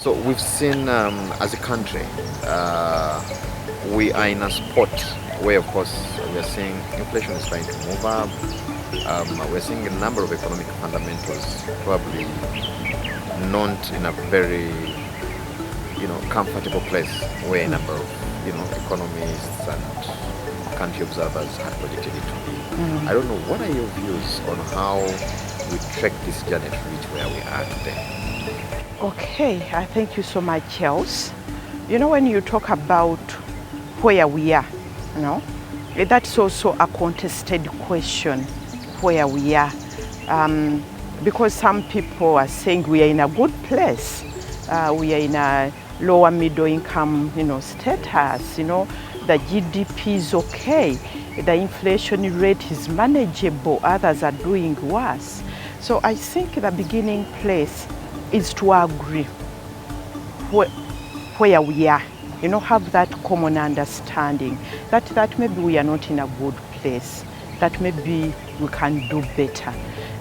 So we've seen as a country, we are in a spot where, of course, we are seeing inflation is trying to move up. We're seeing a number of economic fundamentals probably not in a very, comfortable place where a number of, economists and country observers had projected it to be. I don't know, what are your views on how we track this journey to reach where we are today? Okay, I thank you so much, Charles. When you talk about where we are, that's also a contested question, where we are. Because some people are saying we are in a good place. We are in a lower middle income, status, the GDP is okay, the inflation rate is manageable, others are doing worse. So I think the beginning place is to agree where we are, have that common understanding that maybe we are not in a good place, that maybe we can do better.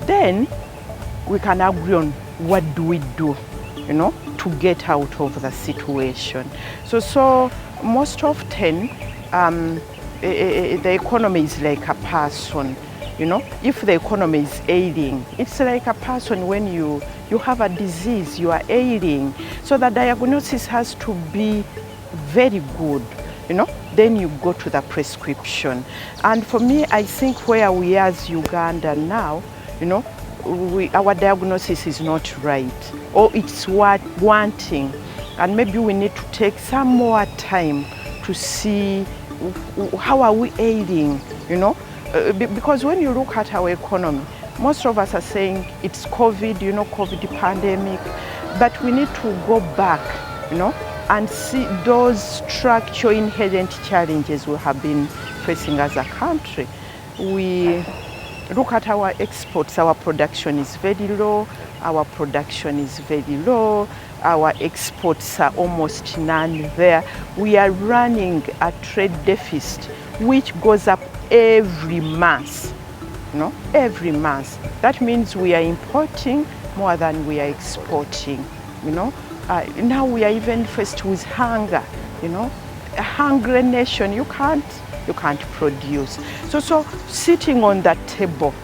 Then we can agree on what do we do, to get out of the situation. So most often, the economy is like a person. If the economy is ailing, it's like a person when you have a disease, you are ailing. So the diagnosis has to be very good, then you go to the prescription. And for me, I think where we are as Uganda now, our diagnosis is not right, or it's wanting, and maybe we need to take some more time to see how are we ailing, because when you look at our economy, most of us are saying it's COVID, COVID pandemic, but we need to go back, and see those structural inherent challenges we have been facing as a country. We look at our exports, our production is very low, our production is very low, our exports are almost none there. We are running a trade deficit which goes up every month, every month. That means we are importing more than we are exporting, Now we are even faced with hunger, a hungry nation, you can't produce. So sitting on that table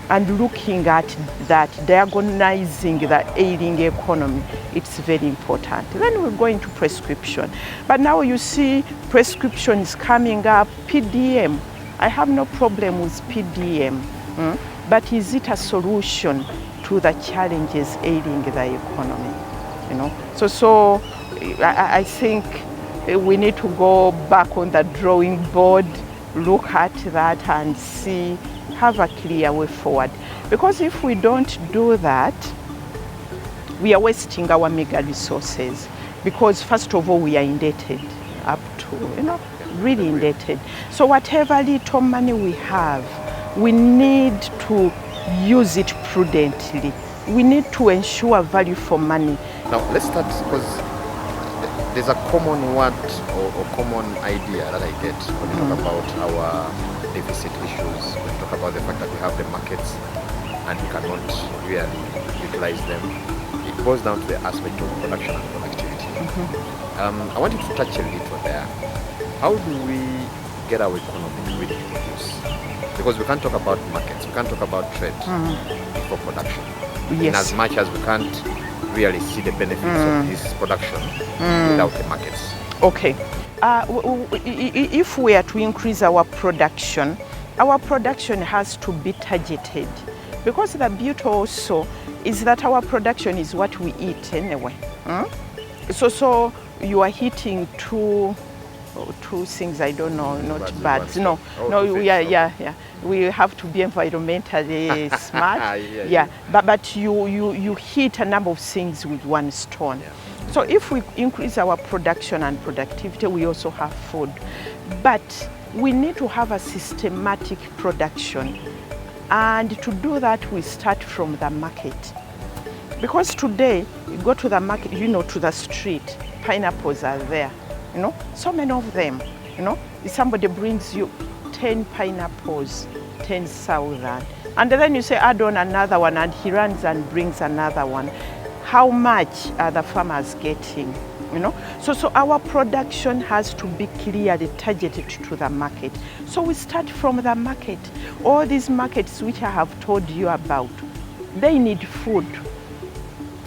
and looking at that, diagonizing the ailing economy, it's very important. Then we go into prescription. But now you see prescriptions coming up, PDM. I have no problem with PDM, but is it a solution to the challenges ailing the economy? So I think we need to go back on the drawing board, look at that and see, have a clear way forward. Because if we don't do that, we are wasting our mega resources. Because first of all, we are indebted up to, really indebted. So whatever little money we have, we need to use it prudently. We need to ensure value for money. Now let's start, because there's a common word or common idea that I get when we talk about our deficit issues, when we talk about the fact that we have the markets and we cannot really utilize them. It boils down to the aspect of production and productivity. I want you to touch a little there. How do we get our economy to really produce? Because we can't talk about markets, we can't talk about trade before production. Yes. In as much as we can't really see the benefits of this production without the markets. Okay. If we are to increase our production has to be targeted. Because the beauty also is that our production is what we eat anyway. So you are hitting two things, I don't know, not birds. No, yeah. We have to be environmentally smart. But you hit a number of things with one stone. Yeah. So if we increase our production and productivity, we also have food. But we need to have a systematic production. And to do that, we start from the market. Because today, you go to the market, to the street, pineapples are there. So many of them, if somebody brings you 10 pineapples, 10,000, and then you say add on another one, and he runs and brings another one. how much are the farmers getting, you know. So our production has to be clearly targeted to the market. So we start from the market. All these markets which I have told you about, they need food,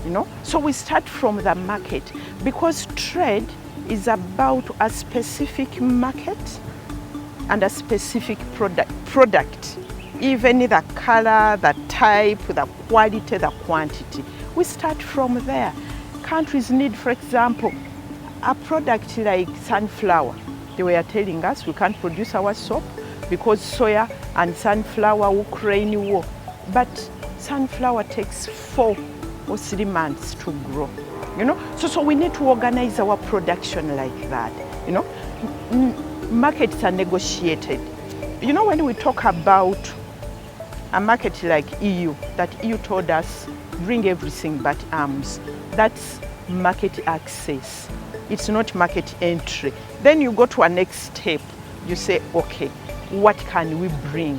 you know. So we start from the market, because trade is about a specific market and a specific product, even the color, the type, the quality, the quantity. We start from there. Countries need, for example, a product like sunflower. They were telling us we can't produce our soap because soya and sunflower, Ukraine war. But sunflower takes 4 or 3 months to grow, you know. So we need to organize our production like that, you know. Markets are negotiated. You know, when we talk about a market like EU, that EU told us bring everything but arms, that's market access. It's not market entry. Then you go to a next step. You say, okay, what can we bring?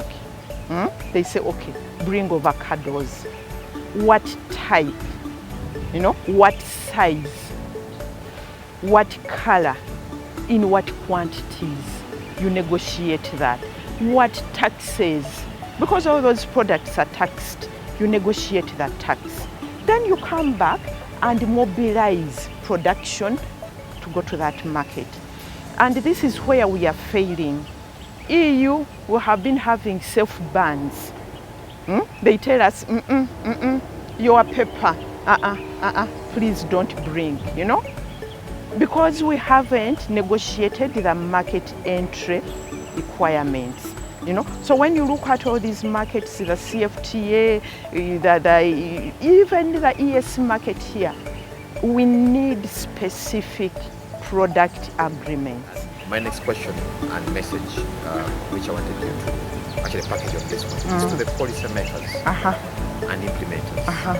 They say, okay, bring avocados. What type? You know, what size? What color? In what quantities? You negotiate that. What taxes? Because all those products are taxed, you negotiate that tax. Then you come back and mobilize production to go to that market. And this is where we are failing. EU will have been having self-bans. They tell us, your paper, please don't bring, you know? Because we haven't negotiated the market entry requirements, you know. So when you look at all these markets, the CFTA, even the ES market here, we need specific product agreements. My next question and message, which I wanted you to actually package on this one, is to the policy makers and implementers.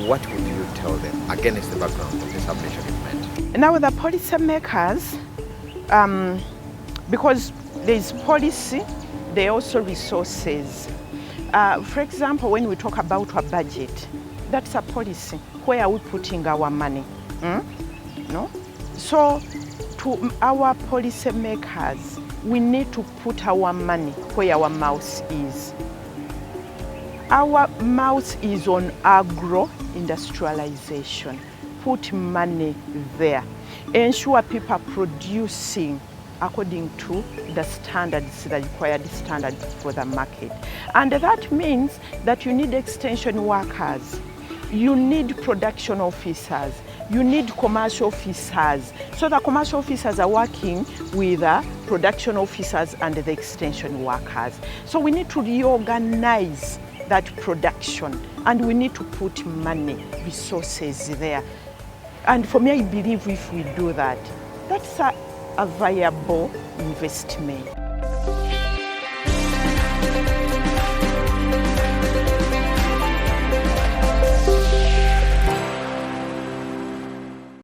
What would you tell them against the background of the submission implement? Now the policy makers, because there is policy, there are also resources. For example, when we talk about a budget, that's a policy. Where are we putting our money? No? So to our policy makers, we need to put our money where our mouth is. Our mouth is on agro-industrialization. Put money there. Ensure people are producing according to the standards, the required standards for the market. And that means that you need extension workers, you need production officers, you need commercial officers. So the commercial officers are working with the production officers and the extension workers. So we need to reorganize that production, and we need to put money, resources there. And for me, I believe if we do that, that's a viable investment.